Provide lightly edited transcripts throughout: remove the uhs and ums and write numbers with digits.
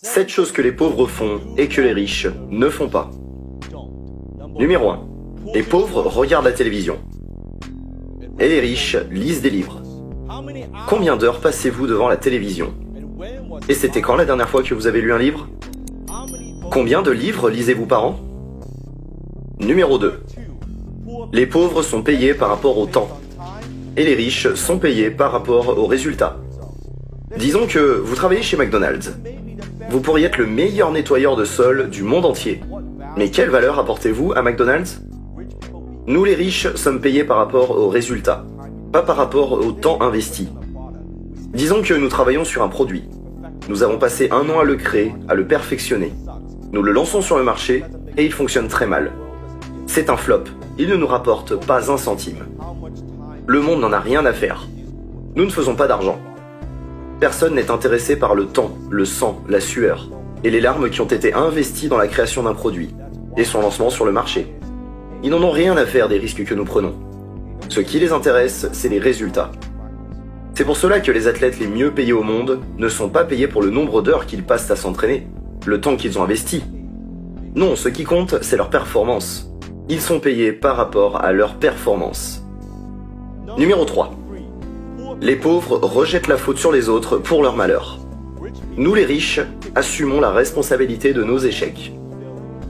7 choses que les pauvres font et que les riches ne font pas. Numéro 1. Les pauvres regardent la télévision. Et les riches lisent des livres. Combien d'heures passez-vous devant la télévision? Et c'était quand la dernière fois que vous avez lu un livre? Combien de livres lisez-vous par an? Numéro 2. Les pauvres sont payés par rapport au temps. Et les riches sont payés par rapport aux résultats. Disons que vous travaillez chez McDonald's. Vous pourriez être le meilleur nettoyeur de sol du monde entier. Mais quelle valeur apportez-vous à McDonald's? Nous les riches sommes payés par rapport aux résultats, pas par rapport au temps investi. Disons que nous travaillons sur un produit. Nous avons passé 1 an à le créer, à le perfectionner. Nous le lançons sur le marché et il fonctionne très mal. C'est un flop, il ne nous rapporte pas un centime. Le monde n'en a rien à faire. Nous ne faisons pas d'argent. Personne n'est intéressé par le temps, le sang, la sueur et les larmes qui ont été investies dans la création d'un produit et son lancement sur le marché. Ils n'en ont rien à faire des risques que nous prenons. Ce qui les intéresse, c'est les résultats. C'est pour cela que les athlètes les mieux payés au monde ne sont pas payés pour le nombre d'heures qu'ils passent à s'entraîner, le temps qu'ils ont investi. Non, ce qui compte, c'est leur performance. Ils sont payés par rapport à leur performance. Numéro 3. Les pauvres rejettent la faute sur les autres pour leur malheur. Nous les riches assumons la responsabilité de nos échecs.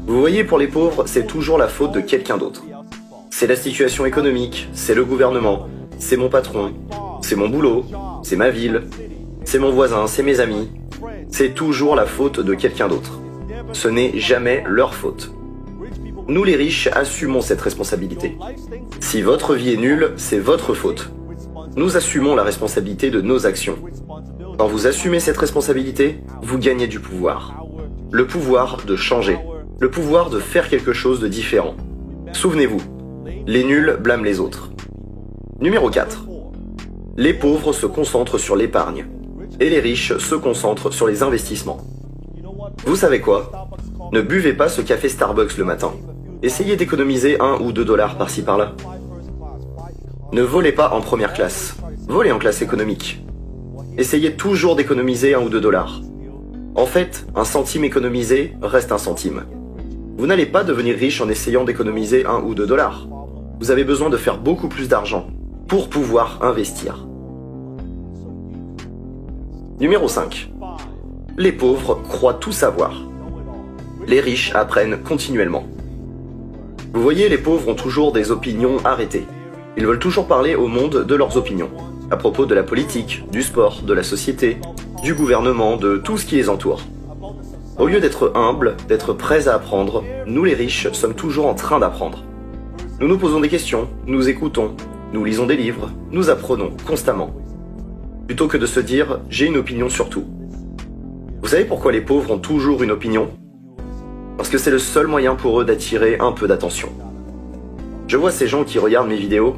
Vous voyez, pour les pauvres, c'est toujours la faute de quelqu'un d'autre. C'est la situation économique, c'est le gouvernement, c'est mon patron, c'est mon boulot, c'est ma ville, c'est mon voisin, c'est mes amis. C'est toujours la faute de quelqu'un d'autre. Ce n'est jamais leur faute. Nous les riches assumons cette responsabilité. Si votre vie est nulle, c'est votre faute. Nous assumons la responsabilité de nos actions. Quand vous assumez cette responsabilité, vous gagnez du pouvoir. Le pouvoir de changer. Le pouvoir de faire quelque chose de différent. Souvenez-vous, les nuls blâment les autres. Numéro 4. Les pauvres se concentrent sur l'épargne. Et les riches se concentrent sur les investissements. Vous savez quoi? Ne buvez pas ce café Starbucks le matin. Essayez d'économiser 1 ou 2 dollars par-ci par-là. Ne volez pas en première classe. Volez en classe économique. Essayez toujours d'économiser 1 ou 2 dollars. En fait, un centime économisé reste un centime. Vous n'allez pas devenir riche en essayant d'économiser 1 ou 2 dollars. Vous avez besoin de faire beaucoup plus d'argent pour pouvoir investir. Numéro 5. Les pauvres croient tout savoir. Les riches apprennent continuellement. Vous voyez, les pauvres ont toujours des opinions arrêtées. Ils veulent toujours parler au monde de leurs opinions, à propos de la politique, du sport, de la société, du gouvernement, de tout ce qui les entoure. Au lieu d'être humbles, d'être prêts à apprendre, nous les riches sommes toujours en train d'apprendre. Nous nous posons des questions, nous écoutons, nous lisons des livres, nous apprenons constamment. Plutôt que de se dire « j'ai une opinion sur tout ». Vous savez pourquoi les pauvres ont toujours une opinion? Parce que c'est le seul moyen pour eux d'attirer un peu d'attention. Je vois ces gens qui regardent mes vidéos,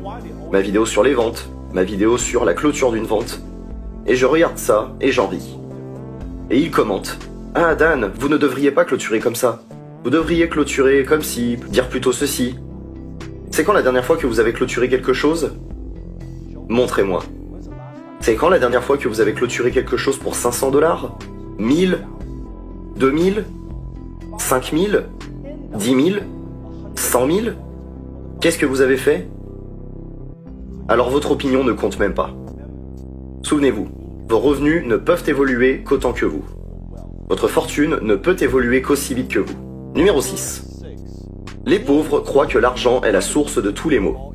ma vidéo sur les ventes, ma vidéo sur la clôture d'une vente, et je regarde ça et j'en ris. Et ils commentent « Ah Dan, vous ne devriez pas clôturer comme ça. Vous devriez clôturer comme ci, dire plutôt ceci. » C'est quand la dernière fois que vous avez clôturé quelque chose? Montrez-moi. C'est quand la dernière fois que vous avez clôturé quelque chose pour 500 dollars? 1000? 2000? 5000? 10 000? 100 000? Qu'est-ce que vous avez fait? Alors votre opinion ne compte même pas. Souvenez-vous, vos revenus ne peuvent évoluer qu'autant que vous. Votre fortune ne peut évoluer qu'aussi vite que vous. Numéro 6. Les pauvres croient que l'argent est la source de tous les maux.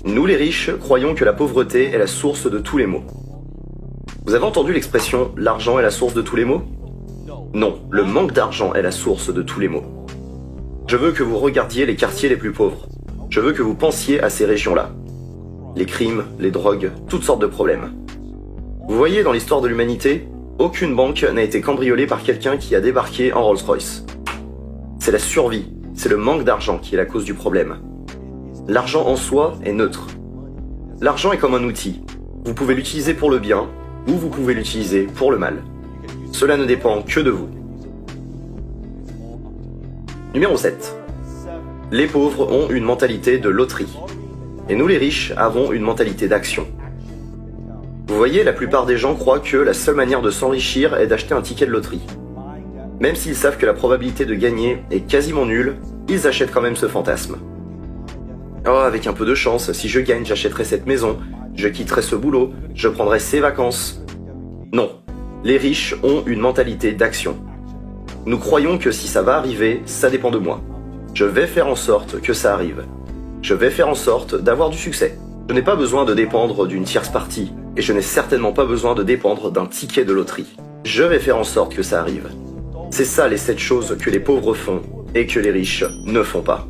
Nous les riches croyons que la pauvreté est la source de tous les maux. Vous avez entendu l'expression « l'argent est la source de tous les maux » ? Non, le manque d'argent est la source de tous les maux. Je veux que vous regardiez les quartiers les plus pauvres. Je veux que vous pensiez à ces régions-là. Les crimes, les drogues, toutes sortes de problèmes. Vous voyez, dans l'histoire de l'humanité, aucune banque n'a été cambriolée par quelqu'un qui a débarqué en Rolls-Royce. C'est la survie, c'est le manque d'argent qui est la cause du problème. L'argent en soi est neutre. L'argent est comme un outil. Vous pouvez l'utiliser pour le bien, ou vous pouvez l'utiliser pour le mal. Cela ne dépend que de vous. Numéro 7. Les pauvres ont une mentalité de loterie. Et nous les riches avons une mentalité d'action. Vous voyez, la plupart des gens croient que la seule manière de s'enrichir est d'acheter un ticket de loterie. Même s'ils savent que la probabilité de gagner est quasiment nulle, ils achètent quand même ce fantasme. Oh, avec un peu de chance, si je gagne, j'achèterai cette maison, je quitterai ce boulot, je prendrai ces vacances. Non, les riches ont une mentalité d'action. Nous croyons que si ça va arriver, ça dépend de moi. Je vais faire en sorte que ça arrive. Je vais faire en sorte d'avoir du succès. Je n'ai pas besoin de dépendre d'une tierce partie, et je n'ai certainement pas besoin de dépendre d'un ticket de loterie. Je vais faire en sorte que ça arrive. C'est ça les 7 choses que les pauvres font et que les riches ne font pas.